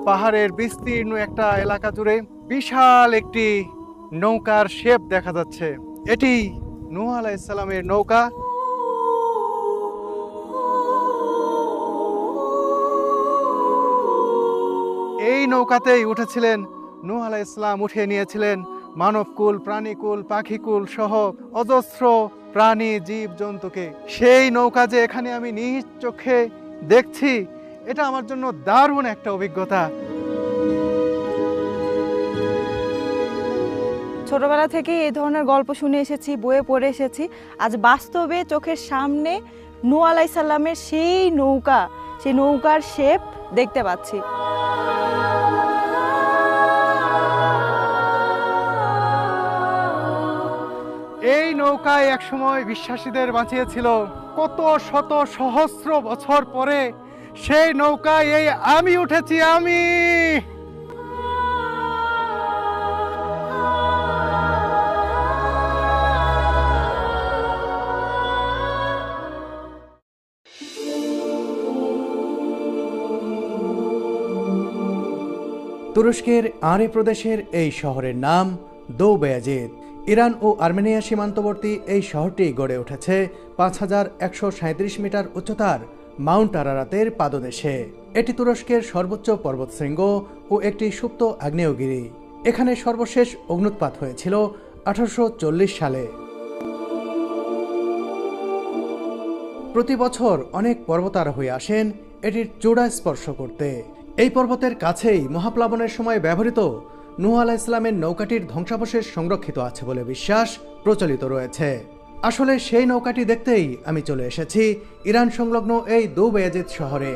পাহাড়ের বিস্তীর্ণ একটা এলাকা জুড়ে বিশাল একটি নৌকার শেপ দেখা যাচ্ছে। এটি নূহ আলাইহিস সালামের নৌকা। এই নৌকাতেই উঠেছিলেন নূহ আলাইহিস সালাম, উঠিয়ে নিয়েছিলেন মানবকুল, প্রাণীকুল, পাখিকুল সহ অজস্র প্রাণী জীব জন্তুকে। সেই নৌকা যে এখানে আমি নিজ চোখে দেখছি, এটা আমার জন্য দারুণ একটা অভিজ্ঞতা। ছোটবেলা থেকে এই ধরনের গল্প শুনে এসেছি, বইয়ে পড়ে এসেছি। আজ বাস্তবে চোখের সামনে নূহ আলাইহিস সালামের সেই নৌকার শেপ দেখতে পাচ্ছি। এই নৌকায় একসময় বিশ্বাসীদের বাঁচিয়েছিল। কত শত সহস্র বছর পরে সেই নৌকায় এই আমি উঠেছি। আমি তুরস্কের আরে প্রদেশের এই শহরের নাম দৌবেয়াজিদ। ইরান ও আর্মেনিয়া সীমান্তবর্তী এই শহরটি গড়ে উঠেছে ৫,১৩৭ মিটার উচ্চতার মাউন্ট আরারাতের পাদদেশে। এটি তুরস্কের সর্বোচ্চ পর্বতশৃঙ্গ ও একটি সুপ্ত আগ্নেয়গিরি। এখানে সর্বশেষ অগ্ন্যুৎপাত হয়েছিল ১৮৪০ সালে। প্রতি বছর অনেক পর্বতারোহী আসেন এটির চূড়া স্পর্শ করতে। এই পর্বতের কাছেই মহাপ্লাবনের সময় ব্যবহৃত নূহ আলাইহিস সালামের নৌকাটির ধ্বংসাবশেষ সংরক্ষিত আছে বলে বিশ্বাস প্রচলিত রয়েছে। আসলে সেই নৌকাটি দেখতেই আমি চলে এসেছি ইরান সংলগ্ন এই দৌবেয়াজিদ শহরে।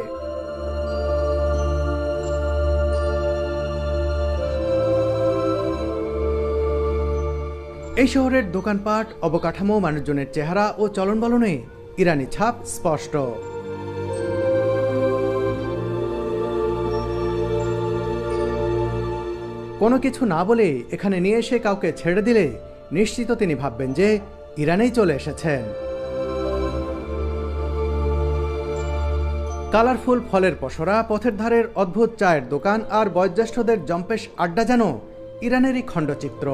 এই শহরের দোকানপাট, অবকাঠামো, মানুষজনের চেহারা ও চলনবলনে ইরানি ছাপ স্পষ্ট। কোনো কিছু না বলে এখানে নিয়ে এসে কাউকে ছেড়ে দিলে নিশ্চিত তিনি ভাববেন যে ইরানেই চলে এসেছেন। কালারফুল ফলের পসরা, পথের ধারের অদ্ভুত চায়ের দোকান আর বয়োজ্যেষ্ঠদের জম্পেশ আড্ডা যেন ইরানেরই খণ্ডচিত্র।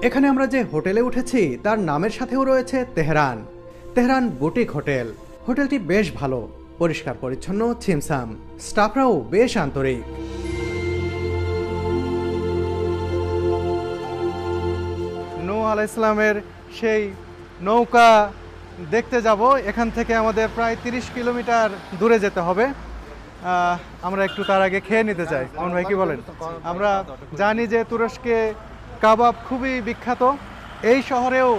এখানে আমরা যে হোটেলে উঠেছি তার নামের সাথেও রয়েছে তেহরান বুটিক হোটেল। হোটেলটি বেশ ভালো, পরিষ্কার পরিচ্ছন্ন, ছিমছাম, স্টাফরাও বেশ আন্তরিক। নূহ আলাইহিস সালামের সেই নৌকা দেখতে যাব। এখান থেকে আমাদের প্রায় ৩০ কিলোমিটার দূরে যেতে হবে। আমরা একটু তার আগে খেয়ে নিতে চাই। অমন ভাই কি বলেন? আমরা জানি যে তুরস্কে কাবাব খুবই বিখ্যাত। এই শহরেও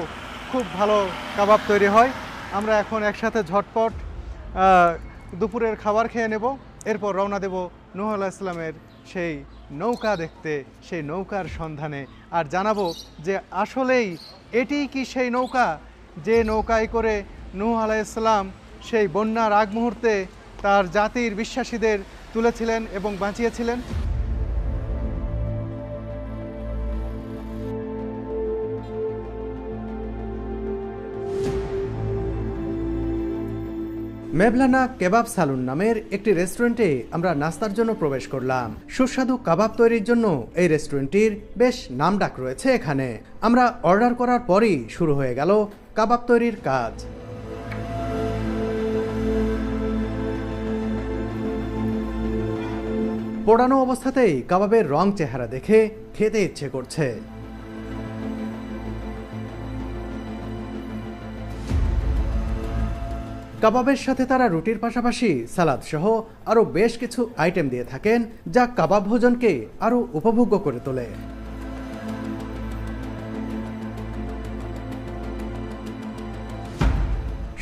খুব ভালো কাবাব তৈরি হয়। আমরা এখন একসাথে ঝটপট দুপুরের খাবার খেয়ে নেব, এরপর রওনা দেব নূহ আলাইহিস সালামের সেই নৌকা দেখতে, সেই নৌকার সন্ধানে, আর জানাবো যে আসলেই এটিই কি সেই নৌকা যে নৌকায় করে নূহ আলাইহিস সালাম সেই বন্যার আগ মুহূর্তে তার জাতির বিশ্বাসীদের তুলেছিলেন এবং বাঁচিয়েছিলেন। মেভলানা কেবাব সালুন নামের একটি রেস্টুরেন্টে আমরা নাস্তার জন্য প্রবেশ করলাম। সুস্বাদু কাবাব তৈরির জন্য এই রেস্টুরেন্টটির বেশ নামডাক রয়েছে এখানে। আমরা অর্ডার করার পরই শুরু হয়ে গেল কাবাব তৈরির কাজ। পোড়ানো অবস্থাতেই কাবাবের রং চেহারা দেখে খেতে ইচ্ছে করছে। কাবাবের সাথে তারা রুটির পাশাপাশি সালাদ সহ আরও বেশ কিছু আইটেম দিয়ে থাকেন, যা কাবাব ভোজনকে আরও উপভোগ্য করে তোলে।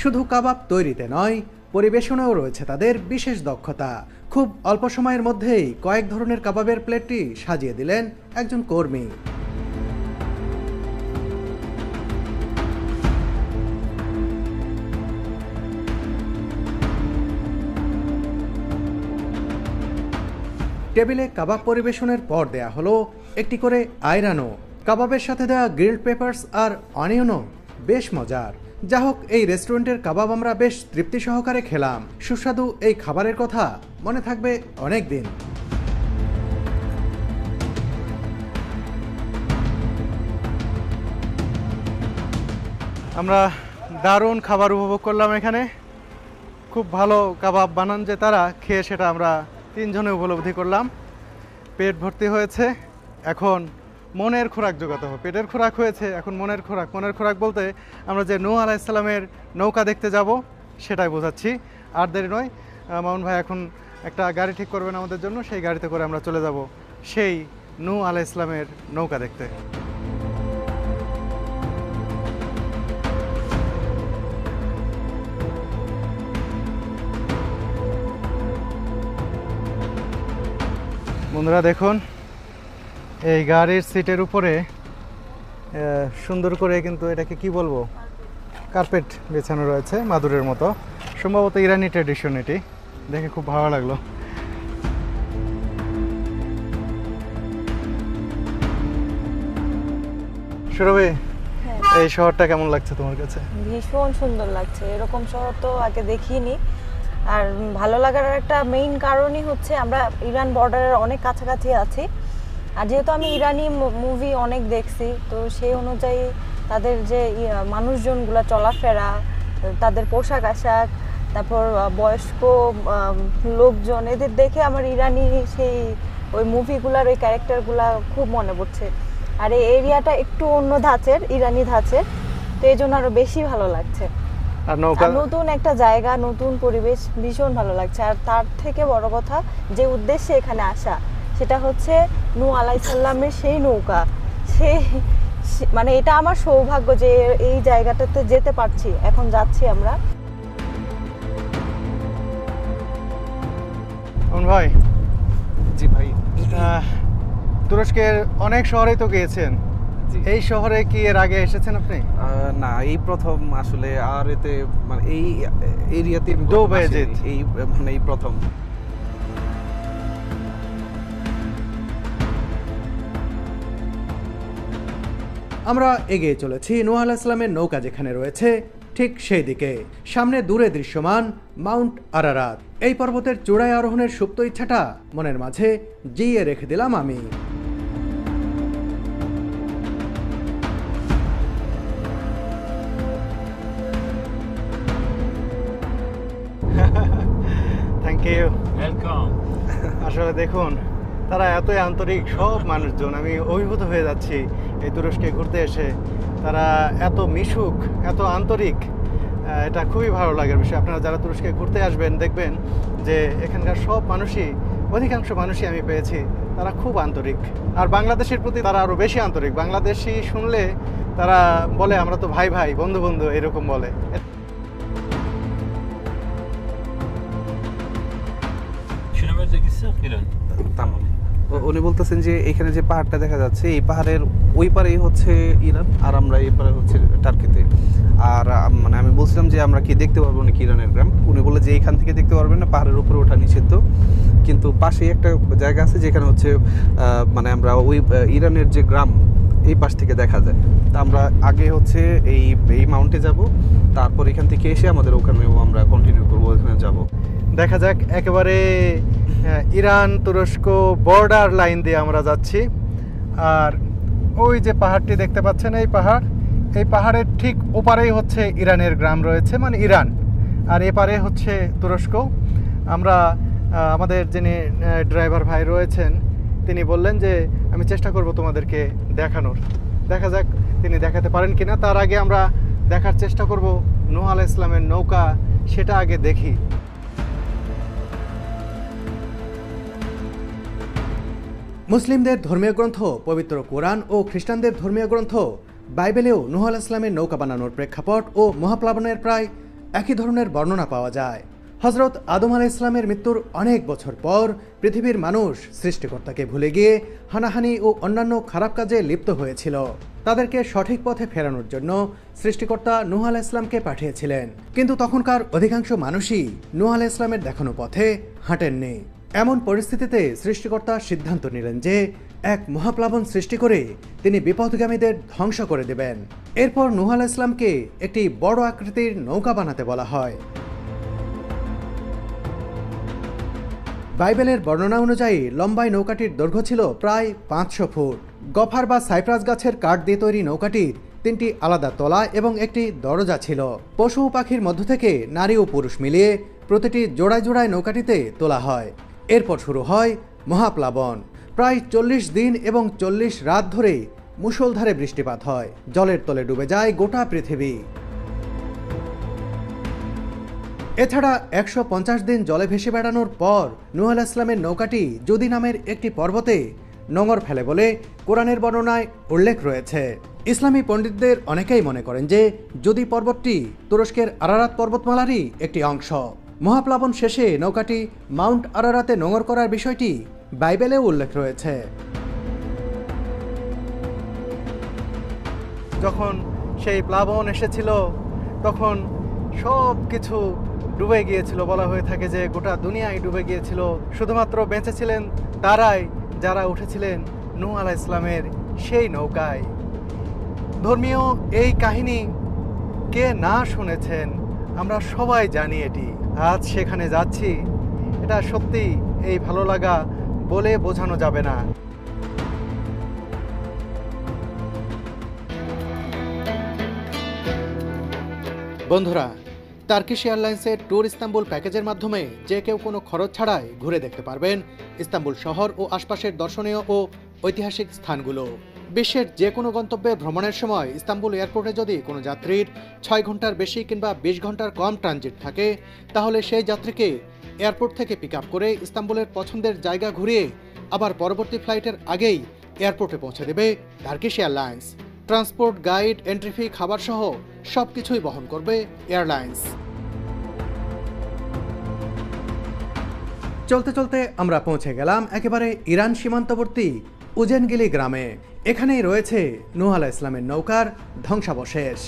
শুধু কাবাব তৈরিতে নয়, পরিবেশনেও রয়েছে তাদের বিশেষ দক্ষতা। খুব অল্প সময়ের মধ্যেই কয়েক ধরনের কাবাবের প্লেটটি সাজিয়ে দিলেন একজন কর্মী। টেবিলে কাবাব পরিবেশনের পর দেয়া হলো একটি করে আয়রানো। কাবাবের সাথে দেওয়া গ্রিলড পেপারস আর অনিয়নও বেশ মজার। যা হোক, এই রেস্টুরেন্টের কাবাব আমরা বেশ তৃপ্তি সহকারে খেলাম। সুস্বাদু এই খাবারের কথা মনে থাকবে অনেক দিন। আমরা দারুণ খাবার উপভোগ করলাম এখানে। খুব ভালো কাবাব বানান যে তারা, খেয়ে সেটা আমরা তিনজনে উপলব্ধি করলাম। পেট ভর্তি হয়েছে, এখন মনের খোরাক জোগাতে হবে। পেটের খোরাক হয়েছে, এখন মনের খোরাক। মনের খোরাক বলতে আমরা যে নূহ আলাইহিস সালামের নৌকা দেখতে যাব সেটাই বোঝাচ্ছি। আর দেরি নয়, মামুন ভাই এখন একটা গাড়ি ঠিক করবেন আমাদের জন্য, সেই গাড়িতে করে আমরা চলে যাব সেই নূহ আলাইহিস সালামের নৌকা দেখতে। বন্ধুরা দেখুন, এই গাড়ির সিটের উপরে সুন্দর করে কিন্তু এটাকে কি বলবো, কার্পেট বেছানো রয়েছে মাদুরের মতো, সম্ভবত ইরানি ট্র্যাডিশন। এটি দেখে খুব ভালো লাগলো। সুরভি, এই শহরটা কেমন লাগছে তোমার কাছে? ভীষণ সুন্দর লাগছে, এরকম শহর তো আগে দেখিনি। আর ভালো লাগার একটা মেইন কারণই হচ্ছে আমরা ইরান বর্ডারের অনেক কাছাকাছি আছি। আর যেহেতু আমি ইরানি মুভি অনেক দেখছি, তো সেই অনুযায়ী তাদের যে মানুষজনগুলো চলাফেরা, তাদের পোশাক আশাক, তারপর বয়স্ক লোকজন, এদের দেখে আমার ইরানি সেই ওই মুভিগুলার ওই ক্যারেক্টারগুলা খুব মনে পড়ছে। আর এই এরিয়াটা একটু অন্য ধাঁচের, ইরানি ধাঁচের, তো এই জন্য আরো বেশি ভালো লাগছে। আর নৌকা, নতুন একটা জায়গা, নতুন পরিবেশ, ভীষণ ভালো লাগছে। আর তার থেকে বড় কথা, যে উদ্দেশ্যে এখানে আসা, সেটা হচ্ছে নূহ আলাইহিস সালামের সেই নৌকা। সেই মানে এটা আমার সৌভাগ্য যে এই জায়গাটাতে যেতে পারছি, এখন যাচ্ছি আমরা। ভাই। জি ভাই। তুরস্কের অনেক শহরেই তো গিয়েছেন, এই শহরে কি এর আগে এসেছেন আপনি? না, এই প্রথম আসলে। আর এতে মানে এই এরিয়াতে দো বায়াজিদ এই মানে এই প্রথম। আমরা এগিয়ে চলেছি নূহ আলাইহিস সালামের নৌকা যেখানে রয়েছে ঠিক সেই দিকে। সামনে দূরে দৃশ্যমান মাউন্ট আরারাত। এই পর্বতের চূড়ায় আরোহণের সুপ্ত ইচ্ছাটা মনের মাঝে জিইয়ে রেখে দিলাম আমি। Thank you. ওয়েলকাম। আসলে দেখুন, তারা এতই আন্তরিক, সব মানুষজন, আমি অভিভূত হয়ে যাচ্ছি এই তুরস্কে ঘুরতে এসে। তারা এত মিশুক, এত আন্তরিক, এটা খুবই ভালো লাগার বিষয়। আপনারা যারা তুরস্কে ঘুরতে আসবেন দেখবেন যে এখানকার সব মানুষই, অধিকাংশ মানুষই আমি পেয়েছি তারা খুব আন্তরিক। আর বাংলাদেশের প্রতি তারা আরও বেশি আন্তরিক। বাংলাদেশি শুনলে তারা বলে আমরা তো ভাই ভাই, বন্ধু বন্ধু, এরকম বলে। شنو بدك تصير كذا؟ তামাম। উনি বলতেছেন যে এখানে যে পাহাড়টা দেখা যাচ্ছে, এই পাহাড়ের ওই পারেই হচ্ছে ইরান, আর আমরা এই পারে হচ্ছে টার্কিতে। আর মানে আমি বলছিলাম যে আমরা কি দেখতে পারবো নাকি ইরানের গ্রাম। উনি বলে যে এইখান থেকে দেখতে পারবেন না, পাহাড়ের উপরে ওঠা নিষিদ্ধ। কিন্তু পাশেই একটা জায়গা আছে যেখানে হচ্ছে মানে আমরা ওই ইরানের যে গ্রাম এই পাশ থেকে দেখা যায়। তা আমরা আগে হচ্ছে এই মাউন্টে যাব, তারপর এখান থেকে এসে আমাদের ওখানেও আমরা কন্টিনিউ করবো, ওখানে যাব। দেখা যাক। একেবারে ইরান তুরস্ক বর্ডার লাইন দিয়ে আমরা যাচ্ছি। আর ওই যে পাহাড়টি দেখতে পাচ্ছেন, এই পাহাড়ের ঠিক ওপারেই হচ্ছে ইরানের গ্রাম রয়েছে, মানে ইরান। আর এপারে হচ্ছে তুরস্ক। আমরা আমাদের যিনি ড্রাইভার ভাই রয়েছেন, তিনি বললেন যে আমি চেষ্টা করব তোমাদেরকে দেখানোর। দেখা যাক তিনি দেখাতে পারেন কিনা। তার আগে আমরা দেখার চেষ্টা করব নূহ আলাইহিস সালামের নৌকা, সেটা আগে দেখি। মুসলিমদের ধর্মীয় গ্রন্থ পবিত্র কোরআন ও খ্রিস্টানদের ধর্মীয় গ্রন্থ বাইবেলেও নূহ আলাইহিস সালামের নৌকা বানানোর প্রেক্ষাপট ও মহাপ্লাবনের প্রায় একই ধরনের বর্ণনা পাওয়া যায়। হজরত আদম আলাইহিস সালামের মৃত্যুর অনেক বছর পর পৃথিবীর মানুষ সৃষ্টিকর্তাকে ভুলে গিয়ে হানাহানি ও অন্যান্য খারাপ কাজে লিপ্ত হয়েছিল। তাদেরকে সঠিক পথে ফেরানোর জন্য সৃষ্টিকর্তা নূহ আলাইহিস সালামকে পাঠিয়েছিলেন। কিন্তু তখনকার অধিকাংশ মানুষই নূহ আলাইহিস সালামের দেখানো পথে হাঁটেননি। এমন পরিস্থিতিতে সৃষ্টিকর্তা সিদ্ধান্ত নিলেন যে এক মহাপ্লাবন সৃষ্টি করে তিনি বিপথগামীদের ধ্বংস করে দেবেন। এরপর নূহ আলাইহিস সালামকে একটি বড় আকৃতির নৌকা বানাতে বলা হয়। বাইবেলের বর্ণনা অনুযায়ী লম্বায় নৌকাটির দৈর্ঘ্য ছিল প্রায় 500 ফুট। গফার বা সাইপ্রাস গাছের কাঠ দিয়ে তৈরি নৌকাটির 3টি আলাদা তলা এবং একটি দরজা ছিল। পশু ও পাখির মধ্য থেকে নারী ও পুরুষ মিলিয়ে প্রতিটি জোড়ায় জোড়ায় নৌকাটিতে তোলা হয়। এরপর শুরু হয় মহাপ্লাবন। প্রায় 40 দিন এবং 40 রাত ধরে মুষলধারে বৃষ্টিপাত হয়। জলের তলে ডুবে যায় গোটা পৃথিবী। এছাড়া 150 দিন জলে ভেসে বেড়ানোর পর নূহ আলাইহিস সালামের নৌকাটি জুদি নামের একটি পর্বতে নোঙর ফেলে বলে কোরআনের বর্ণনায় উল্লেখ রয়েছে। ইসলামী পণ্ডিতদের অনেকেই মনে করেন যে জুদি পর্বতটি তুরস্কের আরারাত পর্বতমালারই একটি অংশ। মহাপ্লাবন শেষে নৌকাটি মাউন্ট আরারাতে নোঙর করার বিষয়টি বাইবেলেও উল্লেখ রয়েছে। যখন সেই প্লাবন এসেছিল তখন সব কিছু ডুবে গিয়েছিল। বলা হয়ে থাকে যে গোটা দুনিয়ায় ডুবে গিয়েছিল। শুধুমাত্র বেঁচে ছিলেন তারাই যারা উঠেছিলেন নূহ আলাইহিস সালামের সেই নৌকায়। ধর্মীয় এই কাহিনী কে না শুনেছেন, আমরা সবাই জানি এটি। আজ সেখানে যাচ্ছি, এটা সত্যি এই ভালো লাগা বলে বোঝানো যাবে না। বন্ধুরা, টার্কিশ এয়ারলাইন্সের ট্যুর ইস্তাম্বুল প্যাকেজের মাধ্যমে যে কেউ কোনো খরচ ছাড়াই ঘুরে দেখতে পারবেন ইস্তাম্বুল শহর ও আশপাশের দর্শনীয় ও ঐতিহাসিক স্থানগুলো। বিশ্বের যে কোনো গন্তব্যে ভ্রমণের সময় ইস্তাম্বুল এয়ারপোর্টে যদি কোনো যাত্রীর 6 ঘন্টার বেশি কিংবা 20 ঘন্টার কম ট্রানজিট থাকে, তাহলে সেই যাত্রীকে এয়ারপোর্ট থেকে পিক আপ করে ইস্তাম্বুলের পছন্দের জায়গা ঘুরিয়ে আবার পরবর্তী ফ্লাইটের আগেই এয়ারপোর্টে পৌঁছে দেবে Turkish airlines. Transport, guide, entry fee, খাবার সহ সবকিছুই বহন করবে এয়ারলাইন্স। চলতে চলতে আমরা পৌঁছে গেলাম একেবারে ইরান সীমান্তবর্তী উজেনগিলি গ্রামে। এখানেই রয়েছে নূহ আলাইহিস সালামের নৌকার ধ্বংসাবশেষ।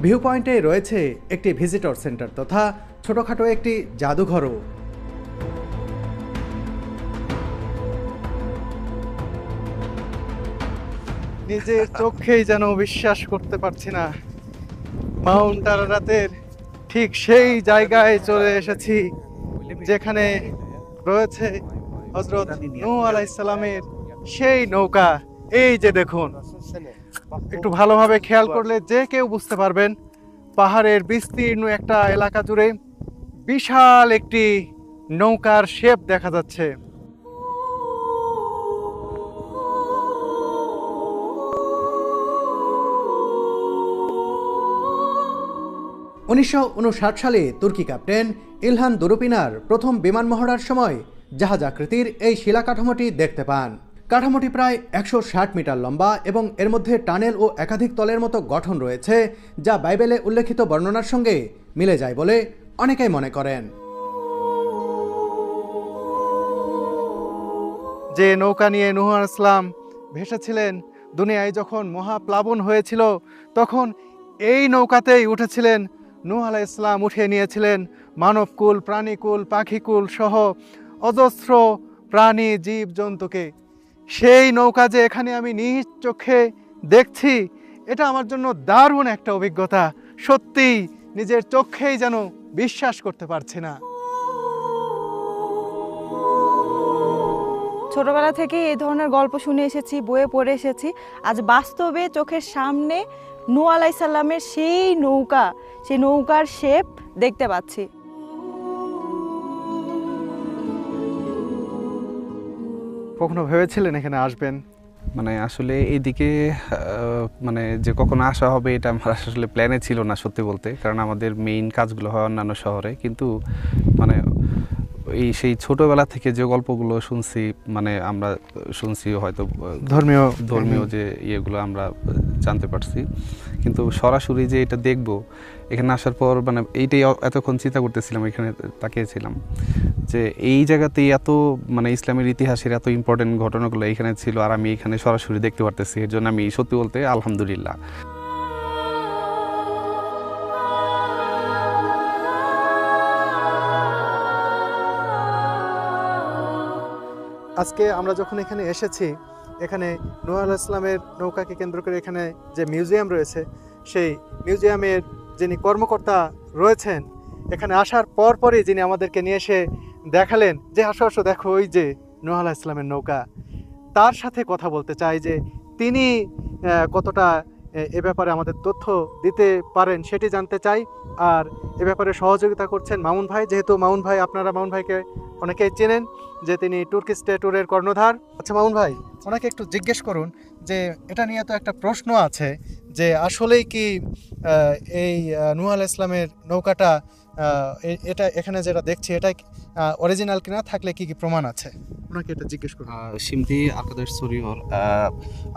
ভিউ পয়েন্টে রয়েছে একটি ভিজিটর সেন্টার তথা ছোটখাটো একটি জাদুঘরও। নিজের চোখেই যেন বিশ্বাস করতে পারছি না, মাউন্ট আরারাতের ঠিক সেই জায়গায় চলে এসেছি যেখানে রয়েছে হযরত নূহ আলাইহিস সালামের সেই নৌকা। এই যে দেখুন, একটু ভালোভাবে খেয়াল করলে যে কেউ বুঝতে পারবেন পাহাড়ের বিস্তীর্ণ একটা এলাকা জুড়ে বিশাল একটি নৌকার শেপ দেখা যাচ্ছে। 1959 সালে তুর্কি ক্যাপ্টেন ইলহান দুরুপিনার প্রথম বিমান মহড়ার সময় জাহাজ আকৃতির এই শিলা কাঠামোটি দেখতে পান। কাঠামোটি প্রায় 160 মিটার লম্বা এবং এর মধ্যে টানেল ও একাধিক তলের মতো গঠন রয়েছে, যা বাইবেলে উল্লেখিত বর্ণনার সঙ্গে মিলে যায় বলে অনেকেই মনে করেন। যে নৌকা নিয়ে নূহ আলাইহিস সালাম ভেসেছিলেন, দুনিয়ায় যখন মহাপ্লাবন হয়েছিল তখন এই নৌকাতেই উঠেছিলেন নূহ আলাইহিস সালাম। উঠিয়ে নিয়েছিলেন মানবকুল, প্রাণীকুল, পাখিকুল সহ অজস্র প্রাণী, জীব জন্তুকে। সেই নৌকা যে এখানে আমি নিজ চোখে দেখছি, এটা আমার জন্য দারুণ একটা অভিজ্ঞতা। সত্যিই নিজের চোখেই যেন বিশ্বাস করতে পারছি না। ছোটবেলা থেকে এই ধরনের গল্প শুনে এসেছি, বইয়ে পড়ে এসেছি। আজ বাস্তবে চোখের সামনে নূহ আলাইহিস সালামের সেই নৌকা, সেই নৌকার শেপ দেখতে পাচ্ছি। কখনো ভেবেছিলেন এখানে আসবেন? মানে আসলে এইদিকে মানে যে কখনো আসা হবে এটা আমার আসলে প্ল্যানে ছিল না সত্যি বলতে, কারণ আমাদের মেইন কাজগুলো হয় অন্যান্য শহরে। কিন্তু মানে এই সেই ছোটবেলা থেকে যে গল্পগুলো শুনছি, মানে আমরা শুনছি হয়তো ধর্মীয় যে ইয়েগুলো আমরা জানতে পারছি, কিন্তু সরাসরি যে এটা দেখবো এখানে আসার পর মানে এইটাই এতক্ষণ চিন্তা করতেছিলাম, এখানে তাকিয়েছিলাম যে এই জায়গাতেই এত মানে ইসলামের ইতিহাসের এত ইম্পর্টেন্ট ঘটনাগুলো এখানে ছিল, আর আমি এখানে সরাসরি দেখতে পারতেছি। এর জন্য আমি সত্যি বলতে আলহামদুলিল্লাহ। আজকে আমরা যখন এখানে এসেছি, এখানে নূহ আলাইহিস সালামের নৌকাকে কেন্দ্র করে এখানে যে মিউজিয়াম রয়েছে, সেই মিউজিয়ামের যিনি কর্মকর্তা রয়েছেন, এখানে আসার পরই যিনি আমাদেরকে নিয়ে এসে দেখালেন যে আসো আসো দেখো ওই যে নূহ আলাইহিস সালামের নৌকা, তার সাথে কথা বলতে চাই যে তিনি কতটা এ ব্যাপারে আমাদের তথ্য দিতে পারেন সেটি জানতে চাই। আর এ ব্যাপারে সহযোগিতা করছেন মামুন ভাই, যেহেতু মামুন ভাই, আপনারা মামুন ভাইকে অনেকেই চেনেন যে তিনি তুর্কি স্টেট ট্যুরের কর্ণধার। আচ্ছা মামুন ভাই, ওনাকে একটু জিজ্ঞেস করুন যে এটা নিয়ে তো একটা প্রশ্ন আছে যে আসলেই কি এই নূহ আলাইহিস সালামের নৌকাটা এটা এখানে যেটা দেখছি এটা অরিজিনাল কিনা, থাকলে কি কি প্রমাণ আছে, ওনাকে এটা জিজ্ঞেস করুন। Şimdi arkadaş soruyor.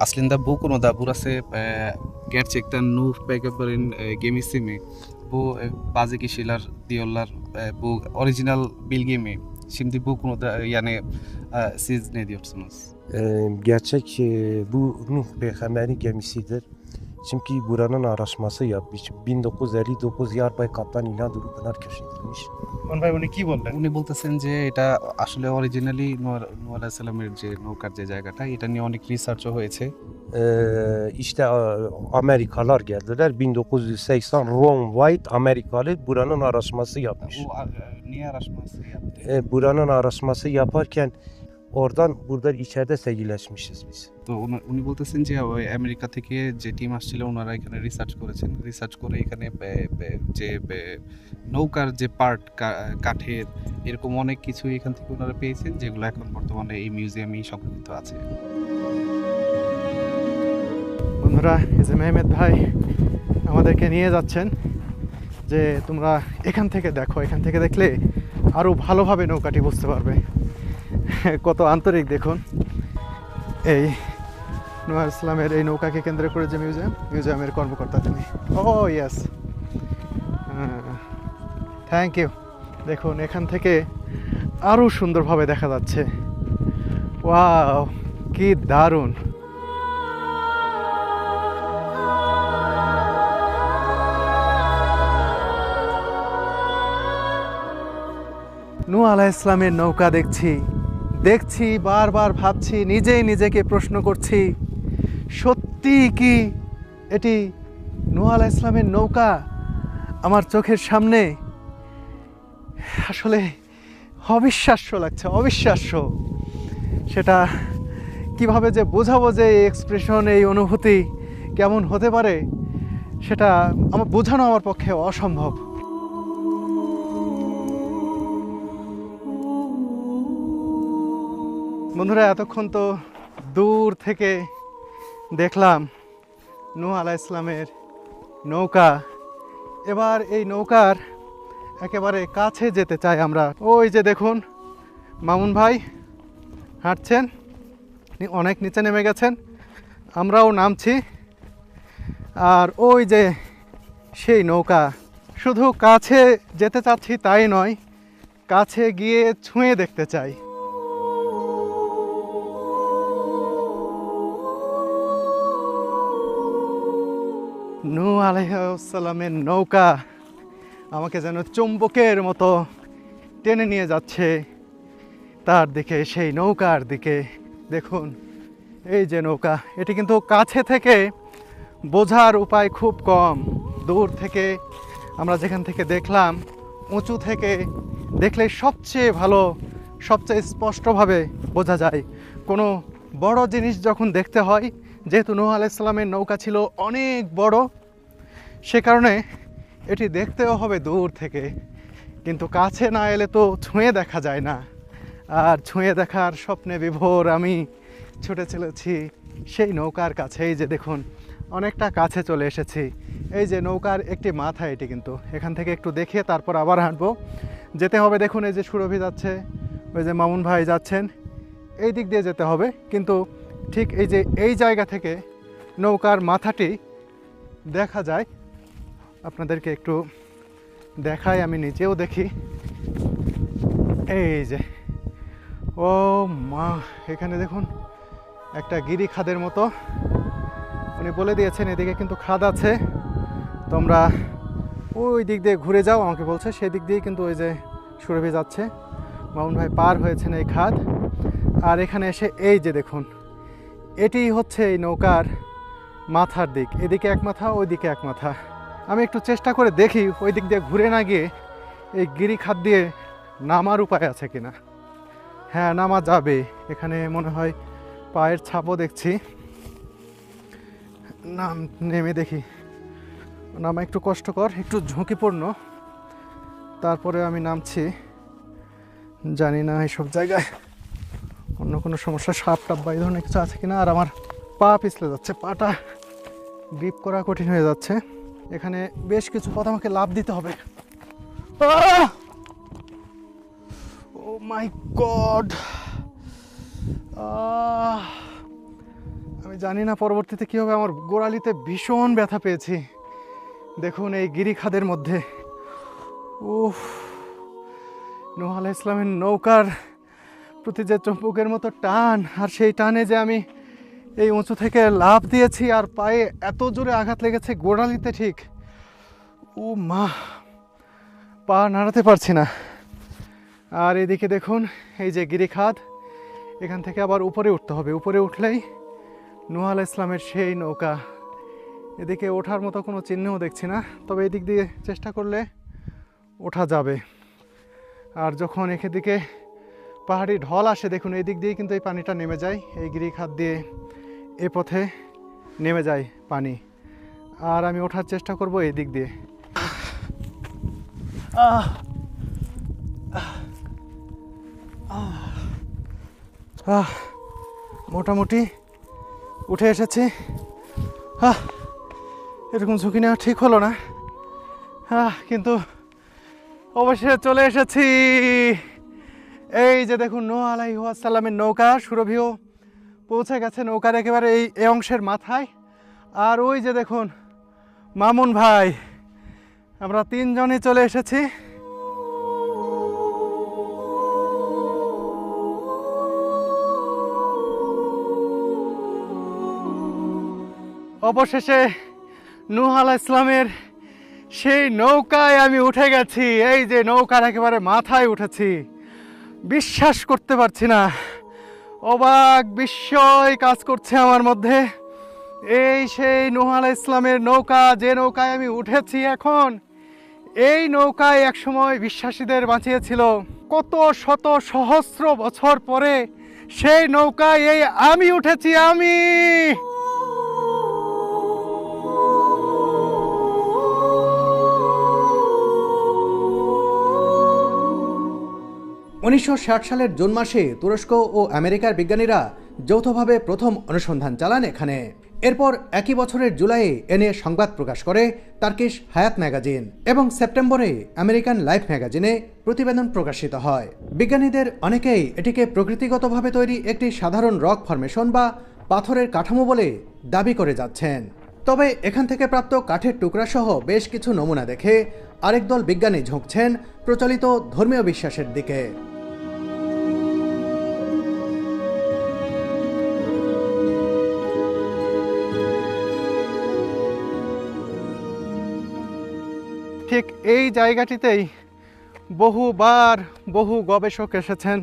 Aslında bu konuda burası gerçekten Nuh Peygamber'in gemisi mi? Bu bazı kişiler diyorlar bu orijinal bilgi mi? Şimdi bu konuda yani siz ne diyorsunuz? Gerçek bu Nuh Peygamber'in gemisidir. Çünkü buranın araştırması yapmış. 1959 Yarbay Kaptan İlhan Durupınar keşfedilmiş. Mamun ভাই উনি কি বললেন? উনি বলতেছেন যে এটা আসলে originally নূহ আলাইহিস সালামের যে নৌকার যে জায়গাটা, এটা নিয়ে অনেক রিসার্চও হয়েছে। İşte Amerikalılar geldiler. 1980 Ron White Amerikalı buranın araştırması yapmış. ও নিয়ে araştırması yaptı. Buranın araştırması yaparken oradan burada içeride sevgileşmişiz biz. তো উনি বলতেছেন যে ওই আমেরিকা থেকে যে টিম আসছিল ওনারা এখানে রিসার্চ করেছেন, রিসার্চ করে এখানে যে নৌকার যে পার্ট কাঠের এরকম অনেক কিছু এখান থেকে ওনারা পেয়েছেন, যেগুলো এখন বর্তমানে এই মিউজিয়ামেই সংরক্ষিত আছে। বন্ধুরা, এই যে মেহমেদ ভাই আমাদেরকে নিয়ে যাচ্ছেন যে তোমরা এখান থেকে দেখো, এখান থেকে দেখলে আরও ভালোভাবে নৌকাটি বুঝতে পারবে। কত আন্তরিক দেখুন। এই নূহ আলাইহিস সালামের এই নৌকাকে কেন্দ্র করে যে মিউজিয়ামের কর্মকর্তা তিনি। ও ইয়েস, থ্যাংক ইউ। দেখুন এখান থেকে আরও সুন্দরভাবে দেখা যাচ্ছে। ওয়াও, কি দারুণ। নূহ আলাইহিস সালামের নৌকা দেখছি বারবার ভাবছি, নিজেই নিজেকে প্রশ্ন করছি, সত্যি কি এটি নূহ আলাইহিস সালামের নৌকা আমার চোখের সামনে? আসলে অবিশ্বাস্য লাগছে, অবিশ্বাস্য। সেটা কিভাবে যে বোঝাবো যে এই এক্সপ্রেশন, এই অনুভূতি কেমন হতে পারে, সেটা আমার বোঝানো আমার পক্ষে অসম্ভব। বন্ধুরা, এতক্ষণ তো দূর থেকে দেখলাম নূহ আলাইহিস সালামের নৌকা। এবার এই নৌকার একেবারে কাছে যেতে চাই আমরা। ওই যে দেখুন মামুন ভাই হাঁটছেন, অনেক নিচে নেমে গেছেন, আমরাও নামছি। আর ওই যে সেই নৌকা, শুধু কাছে যেতে চাচ্ছি তাই নয়, কাছে গিয়ে ছুঁয়ে দেখতে চাই। নূহ আলাইহিস সালামের নৌকা আমাকে যেন চুম্বকের মতো টেনে নিয়ে যাচ্ছে তার দিকে, সেই নৌকার দিকে। দেখুন এই যে নৌকা, এটি কিন্তু কাছে থেকে বোঝার উপায় খুব কম। দূর থেকে আমরা যেখান থেকে দেখলাম, উঁচু থেকে দেখলে সবচেয়ে ভালো, সবচেয়ে স্পষ্টভাবে বোঝা যায়। কোনো বড় জিনিস যখন দেখতে হয়, যেহেতু নূহ আলাইহিস সালামের নৌকা ছিল অনেক বড়, সে কারণে এটি দেখতেও হবে দূর থেকে, কিন্তু কাছে না এলে তো ছুঁয়ে দেখা যায় না। আর ছুঁয়ে দেখার স্বপ্নে বিভোর আমি ছুটে চলেছি সেই নৌকার কাছে। এই যে দেখুন অনেকটা কাছে চলে এসেছি। এই যে নৌকার একটি মাথা, এটি কিন্তু এখান থেকে একটু দেখে তারপর আবার হাঁটবো, যেতে হবে। দেখুন এই যে সুরভি যাচ্ছে, ওই যে মামুন ভাই যাচ্ছেন, এই দিক দিয়ে যেতে হবে। কিন্তু ঠিক এই যে এই জায়গা থেকে নৌকার মাথাটি দেখা যায়। আপনাদেরকে একটু দেখাই, আমি নিজেও দেখি। এই যে, ও মা, এখানে দেখুন একটা গিরি খাদের মতো উনি বলে দিয়েছেন, এদিকে কিন্তু খাদ আছে, তোমরা ওই দিক দিয়ে ঘুরে যাও, আমাকে বলছে। সেই দিক দিয়ে কিন্তু ওই যে সুরভি যাচ্ছে, মামুন ভাই পার হয়েছেন এই খাদ। আর এখানে এসে এই যে দেখুন, এটি হচ্ছে এই নৌকার মাথার দিক। এদিকে এক মাথা, ওইদিকে এক মাথা। আমি একটু চেষ্টা করে দেখি ওই দিক দিয়ে ঘুরে না গিয়ে এই গিরিখাত দিয়ে নামার উপায় আছে কিনা। হ্যাঁ, নামা যাবে। এখানে মনে হয় পায়ের ছাপও দেখছি। নাম নেমে দেখি। নামা একটু কষ্টকর, একটু ঝুঁকিপূর্ণ, তারপরে আমি নামছি। জানি না এইসব জায়গায় অন্য কোনো সমস্যা, সাপ টাপ বা এই ধরনের কিছু আছে কিনা। আর আমার পা পিছলে যাচ্ছে, পাটা গ্রিপ করা কঠিন হয়ে যাচ্ছে। এখানে বেশ কিছু পথ আমাকে লাফ দিতে হবে। ও মাই গড! আমি জানি না পরবর্তীতে কী হবে। আমার গোড়ালিতে ভীষণ ব্যথা পেয়েছি। দেখুন এই গিরিখাদের মধ্যে। উফ! নূহ আলাইহিস সালামের নৌকার প্রতি যে চম্বুকের মতো টান, আর সেই টানে যে আমি এই উঁচু থেকে লাফ দিয়েছি আর পায়ে এত জোরে আঘাত লেগেছে গোড়ালিতে ঠিক। ও মা, পা নাড়াতে পারছি না। আর এদিকে দেখুন এই যে গিরিখাদ, এখান থেকে আবার উপরে উঠতে হবে। উপরে উঠলেই নূহ আলাইহিস সালামের সেই নৌকা। এদিকে ওঠার মতো কোনো চিহ্নও দেখছি না, তবে এদিক দিয়ে চেষ্টা করলে ওঠা যাবে। আর যখন এদিকে পাহাড়ি ঢল আসে, দেখুন এই দিক দিয়ে কিন্তু এই পানিটা নেমে যায়, এই গিরিখাত দিয়ে এ পথে নেমে যায় পানি। আর আমি ওঠার চেষ্টা করব এই দিক দিয়ে। মোটামুটি উঠে এসেছি। এরকম ঝুঁকি নেওয়া ঠিক হলো না, কিন্তু অবশেষে চলে এসেছি। এই যে দেখুন নূহ আলাইহিস সালামের নৌকা সুরভিও পৌঁছে গেছে নৌকার একেবারে এই অংশের মাথায়। আর ওই যে দেখুন মামুন ভাই, আমরা তিনজনই চলে এসেছি। অবশেষে নূহ আলাইহিস সালামের সেই নৌকায় আমি উঠে গেছি। এই যে নৌকার একেবারে মাথায় উঠেছি, বিশ্বাস করতে পারছি না। অবাক বিস্ময় কাজ করছে আমার মধ্যে। এই সেই নূহ আলাইহিস সালামের নৌকা, যে নৌকায় আমি উঠেছি এখন। এই নৌকায় একসময় বিশ্বাসীদের বাঁচিয়েছিল। কত শত সহস্র বছর পরে সেই নৌকায় এই আমি উঠেছি, আমি। 1960 সালের জুন মাসে তুরস্ক ও আমেরিকার বিজ্ঞানীরা যৌথভাবে প্রথম অনুসন্ধান চালান এখানে। এরপর একই বছরের জুলাইয়ে এ নিয়ে সংবাদ প্রকাশ করে টার্কিশ হায়াত ম্যাগাজিন এবং সেপ্টেম্বরে আমেরিকান লাইফ ম্যাগাজিনে প্রতিবেদন প্রকাশিত হয়। বিজ্ঞানীদের অনেকেই এটিকে প্রকৃতিগতভাবে তৈরি একটি সাধারণ রক ফরমেশন বা পাথরের কাঠামো বলে দাবি করে যাচ্ছেন। তবে এখান থেকে প্রাপ্ত কাঠের টুকরা সহ বেশ কিছু নমুনা দেখে আরেক দল বিজ্ঞানী ঝুঁকছেন প্রচলিত ধর্মীয় বিশ্বাসের দিকে। ঠিক এই জায়গাটিতেই বহুবার বহু গবেষক এসেছেন,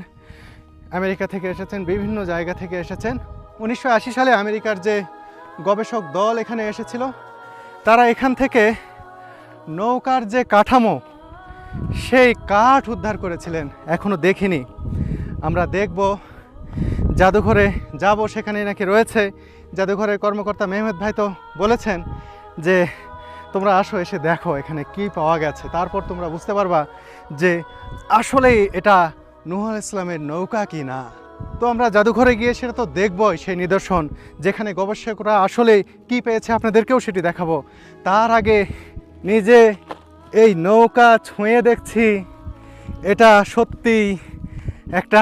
আমেরিকা থেকে এসেছেন, বিভিন্ন জায়গা থেকে এসেছেন। 1980 সালে আমেরিকার যে গবেষক দল এখানে এসেছিল, তারা এখান থেকে নৌকার যে কাঠামো সেই কাঠ উদ্ধার করেছিলেন। এখনও দেখিনি, আমরা দেখব। জাদুঘরে যাব, সেখানে নাকি রয়েছে। জাদুঘরের কর্মকর্তা মেহমেদ ভাই তো বলেছেন যে তোমরা আসো, এসে দেখো এখানে কি পাওয়া গেছে, তারপর তোমরা বুঝতে পারবা যে আসলেই এটা নূহ আলাইহিস সালামের নৌকা কি না। তো আমরা জাদুঘরে গিয়ে সেটা তো দেখবই, সেই নিদর্শন যেখানে গবেষকরা আসলে কি পেয়েছে আপনাদেরকেও সেটি দেখাবো। তার আগে নিজে এই নৌকা ছুঁয়ে দেখছি, এটা সত্যি একটা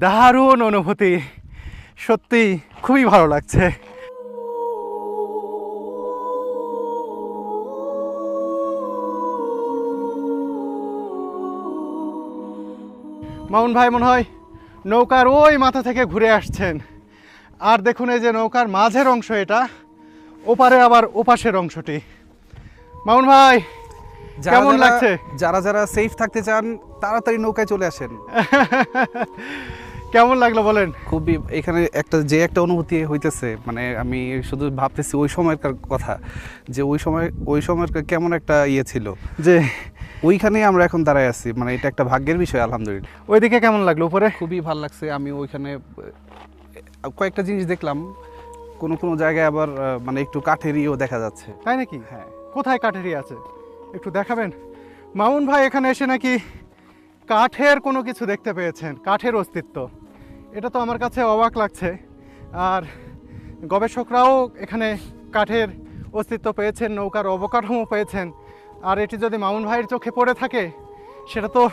দারুণ অনুভূতি, সত্যি খুবই ভালো লাগছে। মামুন ভাই মনে হয় নৌকার ওই মাথা থেকে ঘুরে আসছেন। আর দেখুন এই যে নৌকার মাঝের অংশ, এটা ওপারে আবার ওপাশের অংশটি। মামুন ভাই কেমন লাগছে? যারা যারা সেফ থাকতে চান তাড়াতাড়ি নৌকায় চলে আসেন। কেমন লাগলো বলেন? খুবই এখানে একটা অনুভূতি হইতেছে, মানে আমি শুধু ভাবতেছি ওই সময়কার কথা, যে ওই সময়কার কেমন একটা ইয়ে ছিল, যে ওইখানেই আমরা এখন দাঁড়ায় আছি, মানে এটা একটা ভাগ্যের বিষয় আলহামদুলিল্লাহ। ওইদিকে কেমন লাগলো উপরে? খুবই ভালো লাগছে। আমি ওইখানে কয়েকটা জিনিস দেখলাম, কোনো জায়গায় আবার মানে একটু কাঠেরিও দেখা যাচ্ছে। তাই নাকি? হ্যাঁ। কোথায় কাঠেরি আছে একটু দেখাবেন? মামুন ভাই এখানে এসে নাকি কাঠের কোনো কিছু দেখতে পেয়েছেন, কাঠের অস্তিত্ব। এটা তো আমার কাছে অবাক লাগছে। আর গবেষকরাও এখানে কাঠের অস্তিত্ব পেয়েছেন, নৌকার অবকাঠামো পেয়েছেন। আর এটি যদি মামুন ভাইয়ের চোখে পড়ে থাকে, সেটা তো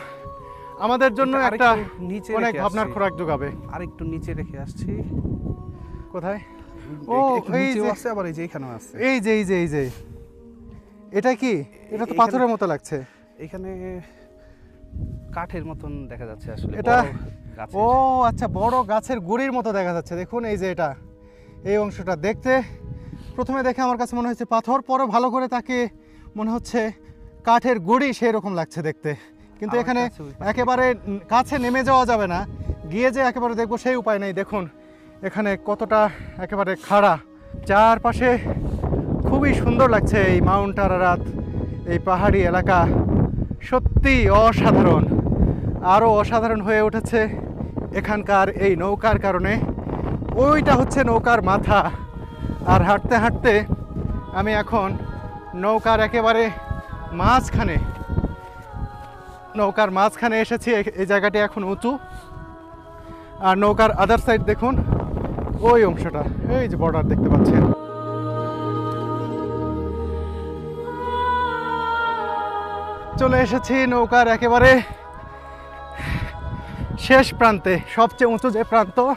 আমাদের জন্য এটা একটা আরেকটু নিচে অনেক রেখে ভাবনার আসছি। খোরাক যোগাবে। আর একটু নিচে রেখে আসছি। কোথায়? ও, ও, এই নিচেও যে- আছে, আবার এই যে এখানেও আছে। এই যে এটা কি? এটা তো এখানে- পাথরের মতো লাগছে। এখানে কাঠের মতন দেখা যাচ্ছে আসলে। এটা বড় গাছের। ও আচ্ছা, বড় গাছের গুড়ির মতো দেখা যাচ্ছে। দেখুন এই যে এই অংশটা দেখতে প্রথমে দেখে আমার কাছে মনে হচ্ছে পাথর, পরে ভালো করে তাকে মনে হচ্ছে কাঠের গুড়ি, সেই রকম লাগছে দেখতে। কিন্তু আমার এখানে কাছে ওই পাশে একেবারে কাছে নেমে যাওয়া যাবে না, গিয়ে যে একেবারে দেখবো সেই উপায় নেই। দেখুন এখানে কতটা একেবারে খাড়া, চারপাশে খুবই সুন্দর লাগছে এই মাউন্ট আরারাত, এই পাহাড়ি এলাকা সত্যি অসাধারণ। আরও অসাধারণ হয়ে উঠেছে এখানকার এই নৌকার কারণে। ওইটা হচ্ছে নৌকার মাথা। আর হাঁটতে হাঁটতে আমি এখন নৌকার একেবারে মাঝখানে এসেছি। এই জায়গাটি এখন উঁচু। আর নৌকার আদার সাইড দেখুন, ওই অংশটা, এই যে বর্ডার দেখতে পাচ্ছেন। চলে এসেছি নৌকার একেবারে শেষ প্রান্তে, সবচেয়ে উঁচু যে প্রান্ত,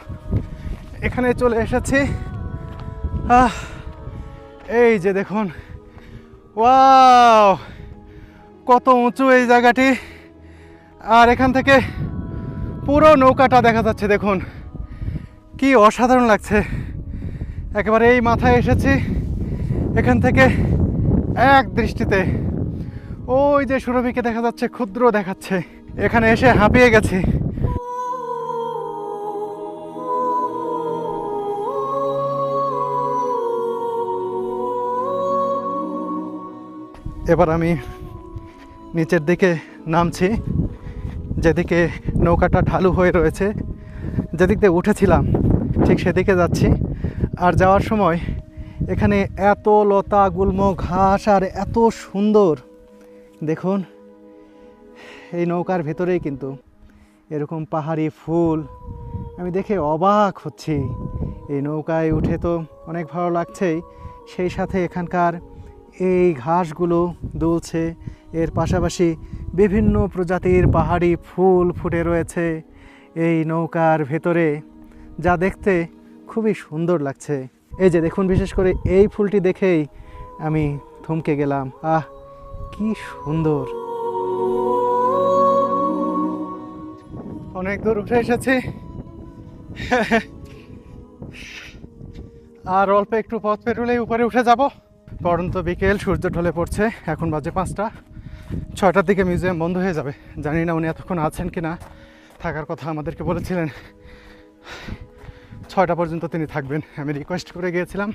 এখানে চলে এসেছি। এই যে দেখুন, ওয়াও, কত উঁচু এই জায়গাটি। আর এখান থেকে পুরো নৌকাটা দেখা যাচ্ছে। দেখুন কি অসাধারণ লাগছে। একেবারে এই মাথায় এসেছি, এখান থেকে এক দৃষ্টিতে ওই যে সুরভিকে দেখা যাচ্ছে, ক্ষুদ্র দেখাচ্ছে। এখানে এসে হাঁপিয়ে গেছি। এবার আমি নিচের দিকে নামছি, যেদিকে নৌকাটা ঢালু হয়ে রয়েছে, যেদিক দিয়ে উঠেছিলাম ঠিক সেদিকে যাচ্ছি। আর যাওয়ার সময় এখানে এত লতা গুল্ম ঘাস আর এত সুন্দর, দেখুন এই নৌকার ভেতরেই কিন্তু এরকম পাহাড়ি ফুল, আমি দেখে অবাক হচ্ছি। এই নৌকায় উঠে তো অনেক ভালো লাগছেই, সেই সাথে এখানকার এই ঘাসগুলো দুলছে। এর পাশাপাশি বিভিন্ন প্রজাতির পাহাড়ি ফুল ফুটে রয়েছে এই নৌকার ভেতরে, যা দেখতে খুবই সুন্দর লাগছে। এই যে দেখুন, বিশেষ করে এই ফুলটি দেখেই আমি থমকে গেলাম। আহ, কি সুন্দর। অনেক দূর উঠে এসেছি, আর অল্প একটু পথ পেরোলেই উপরে উঠে যাব। পরন্ত বিকেল, সূর্য ঢলে পড়ছে। এখন বাজে 5টা। 6টার দিকে মিউজিয়াম বন্ধ হয়ে যাবে। জানি না উনি এতক্ষণ আছেন কি না, থাকার কথা আমাদেরকে বলেছিলেন। 6টা পর্যন্ত তিনি থাকবেন। আমি রিকোয়েস্ট করে গিয়েছিলাম,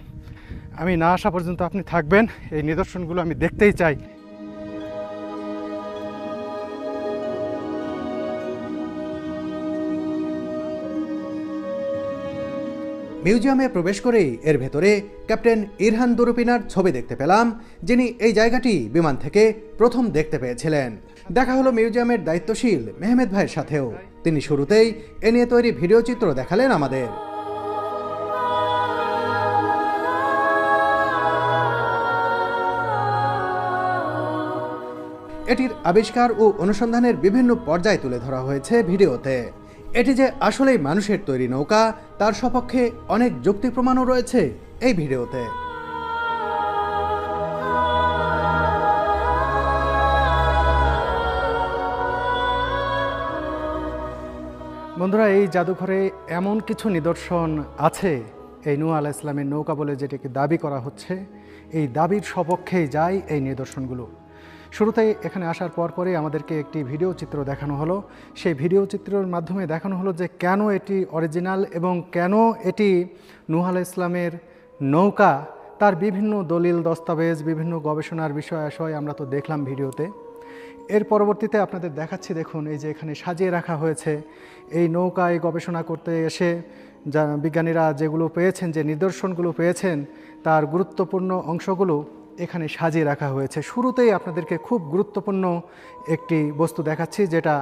আমি না আসা পর্যন্ত আপনি থাকবেন, এই নিদর্শনগুলো আমি দেখতেই চাই। মিউজিয়ামে প্রবেশ করেই এর ভেতরে ক্যাপ্টেন ইরহান দুরুপিনার ছবি দেখতে পেলাম, যিনি এই জায়গাটি বিমান থেকে প্রথম দেখতে পেয়েছিলেন। দেখা হলো মিউজিয়ামের দায়িত্বশীল মেহমেদ ভাইয়ের সাথেও। তিনি শুরুতেই এ নিয়ে তৈরি ভিডিও চিত্র দেখালেন আমাদের। এটির আবিষ্কার ও অনুসন্ধানের বিভিন্ন পর্যায় তুলে ধরা হয়েছে ভিডিওতে। এটি যে আসলেই মানুষের তৈরি নৌকা, তার সপক্ষে অনেক যুক্তি প্রমাণও রয়েছে এই ভিডিওতে। বন্ধুরা, এই জাদুঘরে এমন কিছু নিদর্শন আছে, এই নূহ আলাইহিস সালামের নৌকা বলে যেটাকে দাবি করা হচ্ছে, এই দাবির সপক্ষেই যায় এই নিদর্শনগুলো। শুরুতেই এখানে আসার পরই আমাদেরকে একটি ভিডিও চিত্র দেখানো হলো। সেই ভিডিও চিত্রের মাধ্যমে দেখানো হলো যে কেন এটি অরিজিনাল এবং কেন এটি নূহ আলাইহিস সালামের নৌকা, তার বিভিন্ন দলিল দস্তাবেজ, বিভিন্ন গবেষণার বিষয় আশয় আমরা তো দেখলাম ভিডিওতে। এর পরবর্তীতে আপনাদের দেখাচ্ছি, দেখুন এই যে এখানে সাজিয়ে রাখা হয়েছে এই নৌকায় গবেষণা করতে এসে যা বিজ্ঞানীরা যেগুলো পেয়েছেন, যে নিদর্শনগুলো পেয়েছেন, তার গুরুত্বপূর্ণ অংশগুলো এখানে সাজিয়ে রাখা হয়েছে। শুরুতেই আপনাদেরকে খুব গুরুত্বপূর্ণ একটি বস্তু দেখাচ্ছি, যেটা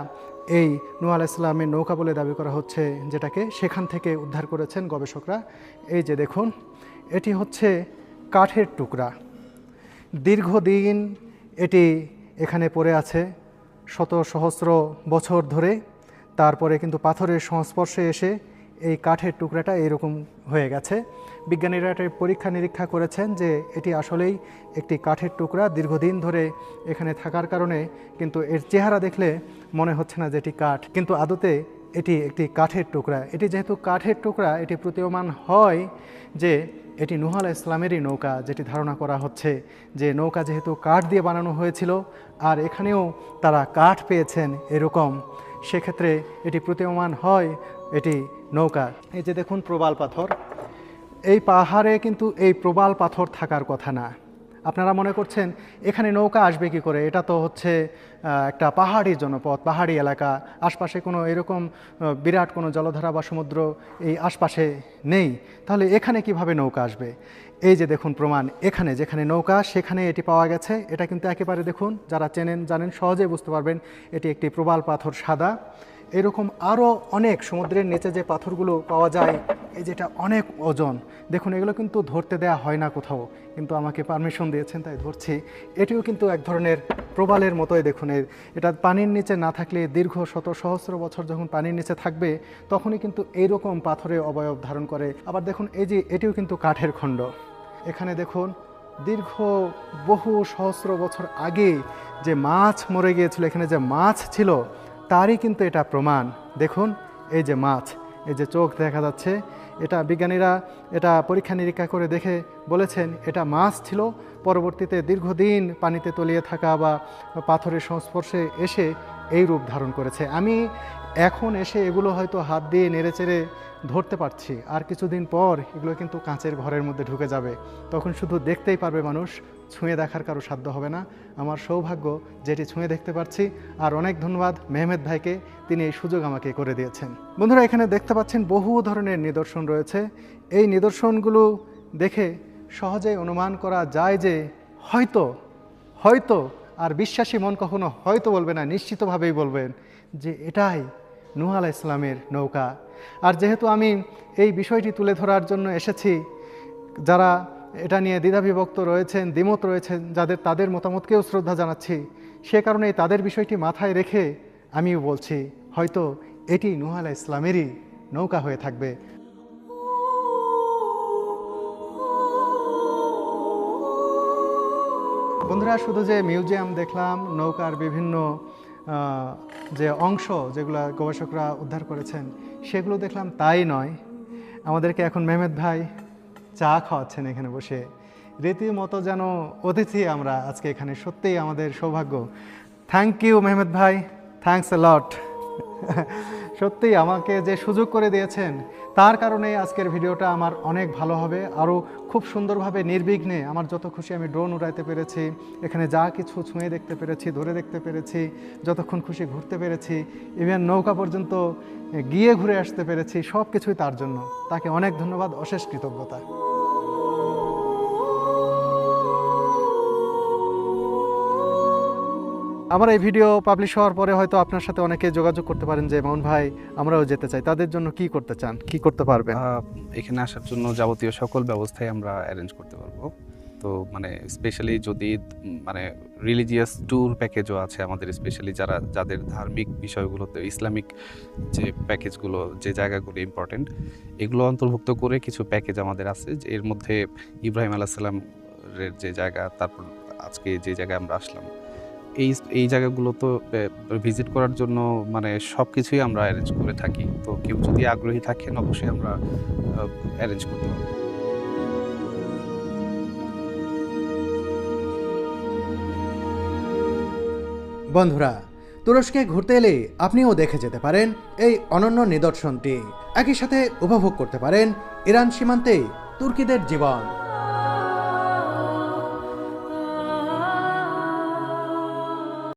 এই নূহ আলাইহিস সালামের নৌকা বলে দাবি করা হচ্ছে, যেটাকে সেখান থেকে উদ্ধার করেছেন গবেষকরা। এই যে দেখুন, এটি হচ্ছে কাঠের টুকরা। দীর্ঘদিন এটি এখানে পড়ে আছে, শত সহস্র বছর ধরে। তারপরে কিন্তু পাথরের সংস্পর্শে এসে এই কাঠের টুকরাটা এরকম হয়ে গেছে। বিজ্ঞানীরা এটি পরীক্ষা নিরীক্ষা করেছেন যে এটি আসলেই একটি কাঠের টুকরা। দীর্ঘদিন ধরে এখানে থাকার কারণে কিন্তু এর চেহারা দেখলে মনে হচ্ছে না যে এটি কাঠ, কিন্তু আদতে এটি একটি কাঠের টুকরা। এটি যেহেতু কাঠের টুকরা, এটি প্রতীয়মান হয় যে এটি নূহ আলাইহিস সালামেরই নৌকা, যেটি ধারণা করা হচ্ছে যে নৌকা যেহেতু কাঠ দিয়ে বানানো হয়েছিল আর এখানেও তারা কাঠ পেয়েছেন এরকম, সেক্ষেত্রে এটি প্রতীয়মান হয় এটি নৌকা। এই যে দেখুন প্রবাল পাথর, এই পাহাড়ে কিন্তু এই প্রবাল পাথর থাকার কথা না। আপনারা মনে করছেন এখানে নৌকা আসবে কি করে, এটা তো হচ্ছে একটা পাহাড়ি জনপদ, পাহাড়ি এলাকা, আশপাশে কোনো এরকম বিরাট কোনো জলধারা বা সমুদ্র এই আশপাশে নেই, তাহলে এখানে কিভাবে নৌকা আসবে? এই যে দেখুন প্রমাণ, এখানে যেখানে নৌকা সেখানে এটি পাওয়া গেছে। এটা কিন্তু একেবারে দেখুন, যারা চেনেন জানেন সহজে বুঝতে পারবেন এটি একটি প্রবাল পাথর, সাদা। এরকম আরও অনেক সমুদ্রের নিচে যে পাথরগুলো পাওয়া যায়, এই যেটা অনেক ওজন, দেখুন এগুলো কিন্তু ধরতে দেয়া হয় না কোথাও, কিন্তু আমাকে পারমিশন দিয়েছেন তাই ধরছি। এটিও কিন্তু এক ধরনের প্রবালের মতোই। দেখুন এটা পানির নিচে না থাকলে, দীর্ঘ শত সহস্র বছর যখন পানির নিচে থাকবে তখনই কিন্তু এইরকম পাথরের অবয়ব ধারণ করে। আবার দেখুন এই যে এটিও কিন্তু কাঠের খণ্ড। এখানে দেখুন দীর্ঘ বহু সহস্র বছর আগে যে মাছ মরে গিয়েছিল, এখানে যে মাছ ছিল তারই কিন্তু এটা প্রমাণ। দেখুন এই যে মাছ, এই যে চোখ দেখা যাচ্ছে, এটা বিজ্ঞানীরা এটা পরীক্ষা নিরীক্ষা করে দেখে বলেছেন এটা মাছ ছিল, পরবর্তীতে দীর্ঘদিন পানিতে তলিয়ে থাকা বা পাথরের সংস্পর্শে এসে এই রূপ ধারণ করেছে। আমি এখন এসে এগুলো হয়তো হাত দিয়ে নেড়েচেড়ে ধরতে পারছি, আর কিছুদিন পর এগুলো কিন্তু কাঁচের ঘরের মধ্যে ঢুকে যাবে, তখন শুধু দেখতেই পারবে মানুষ, ছুঁয়ে দেখার কারো সাধ্য হবে না। আমার সৌভাগ্য যেটি ছুঁয়ে দেখতে পারছি, আর অনেক ধন্যবাদ মেহমেদ ভাইকে, তিনি এই সুযোগ আমাকে করে দিয়েছেন। বন্ধুরা এখানে দেখতে পাচ্ছেন বহু ধরনের নিদর্শন রয়েছে। এই নিদর্শনগুলো দেখে সহজেই অনুমান করা যায় যে হয়তো আর বিশ্বাসী মন কখনো হয়তো বলবে না, নিশ্চিতভাবেই বলবেন যে এটাই নূহ আলাইহিস সালামের নৌকা। আর যেহেতু আমি এই বিষয়টি তুলে ধরার জন্য এসেছি, যারা এটা নিয়ে দ্বিধাবিভক্ত রয়েছেন, দ্বিমত রয়েছেন, তাদের মতামতকেও শ্রদ্ধা জানাচ্ছি, সে কারণেই তাদের বিষয়টি মাথায় রেখে আমিও বলছি হয়তো এটি নূহ আলাইহিস সালামেরই নৌকা হয়ে থাকবে। বন্ধুরা শুধু যে মিউজিয়াম দেখলাম, নৌকার বিভিন্ন যে অংশ যেগুলো গবেষকরা উদ্ধার করেছেন সেগুলো দেখলাম তাই নয়, আমাদেরকে এখন মেহমেদ ভাই চা খাওয়াচ্ছেন এখানে বসে, রীতিমতো যেন অতিথি আমরা আজকে এখানে। সত্যিই আমাদের সৌভাগ্য। থ্যাংক ইউ মেহমেদ ভাই, থ্যাঙ্কস এ লট। সত্যিই আমাকে যে সুযোগ করে দিয়েছেন তার কারণে আজকের ভিডিওটা আমার অনেক ভালো হবে, আরও খুব সুন্দরভাবে নির্বিঘ্নে আমার যত খুশি আমি ড্রোন উড়াইতে পেরেছি, এখানে যা কিছু ছুঁয়ে দেখতে পেরেছি, ধরে দেখতে পেরেছি, যতক্ষণ খুশি ঘুরতে পেরেছি, ইভেন নৌকা পর্যন্ত গিয়ে ঘুরে আসতে পেরেছি, সব কিছুই তার জন্য। তাকে অনেক ধন্যবাদ, অশেষ কৃতজ্ঞতা। আমার এই ভিডিও পাবলিশ হওয়ার পরে হয়তো আপনার সাথে অনেকে যোগাযোগ করতে পারেন যে মামুন ভাই আমরাও যেতে চাই, তাদের জন্য কি করতে চান, কি করতে পারবেন? এখানে আসার জন্য যাবতীয় সকল ব্যবস্থাই আমরা অ্যারেঞ্জ করতে পারবো। তো মানে স্পেশালি যদি মানে রিলিজিয়াস ট্যুর প্যাকেজও আছে আমাদের, স্পেশালি যাদের ধার্মিক বিষয়গুলোতে ইসলামিক যে প্যাকেজগুলো, যে জায়গাগুলো ইম্পর্টেন্ট, এগুলো অন্তর্ভুক্ত করে কিছু প্যাকেজ আমাদের আছে। এর মধ্যে ইব্রাহিম আলাইহিস সালামের যে জায়গা, তারপর আজকে যে জায়গায় আমরা আসলাম, এই জায়গাগুলো তো ভিজিট করার জন্য মানে সব কিছুই আমরা অ্যারেঞ্জ করে থাকি। তো কেউ যদি আগ্রহী থাকেন অবশ্যই আমরা অ্যারেঞ্জ করতে পারবো। বন্ধুরা, তুরস্কে ঘুরতে এলে আপনিও দেখে যেতে পারেন এই অনন্য নিদর্শনটি। একই সাথে উপভোগ করতে পারেন ইরান সীমান্তে তুর্কিদের জীবন।